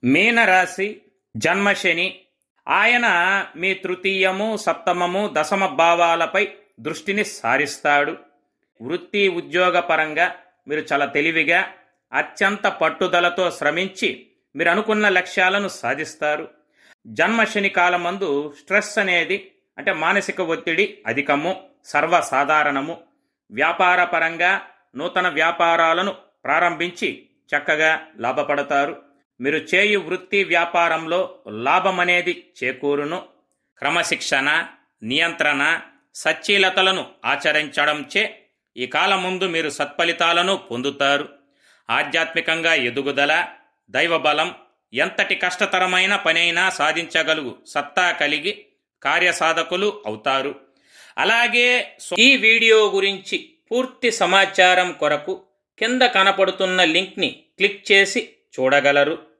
మీనరాశి జన్మశని. ఆయన మీ తృతీయము, సప్తమము, దశమ భావాలపై దృష్టిని సారిస్తాడు. వృత్తి ఉద్యోగ పరంగా మీరు చాలా తెలివిగా, అత్యంత పట్టుదలతో శ్రమించి మీరు అనుకున్న లక్ష్యాలను సాధిస్తారు. జన్మశని కాలమందు స్ట్రెస్ అనేది అంటే మానసిక ఒత్తిడి అధికము, సర్వసాధారణము. వ్యాపార పరంగా నూతన వ్యాపారాలను ప్రారంభించి చక్కగా లాభపడతారు. మీరు చేయు వృత్తి వ్యాపారంలో లాభమనేది చేకూరును. క్రమశిక్షణ, నియంత్రణ, సచ్చీలతలను ఆచరించడంచే ఈ కాలం ముందు మీరు సత్ఫలితాలను పొందుతారు. ఆధ్యాత్మికంగా ఎదుగుదల, దైవబలం, ఎంతటి కష్టతరమైన పనైనా సాధించగలుగు సత్తా కలిగి కార్యసాధకులు అవుతారు. అలాగే ఈ వీడియో గురించి పూర్తి సమాచారం కొరకు కింద కనపడుతున్న లింక్ని క్లిక్ చేసి చూడగలరు.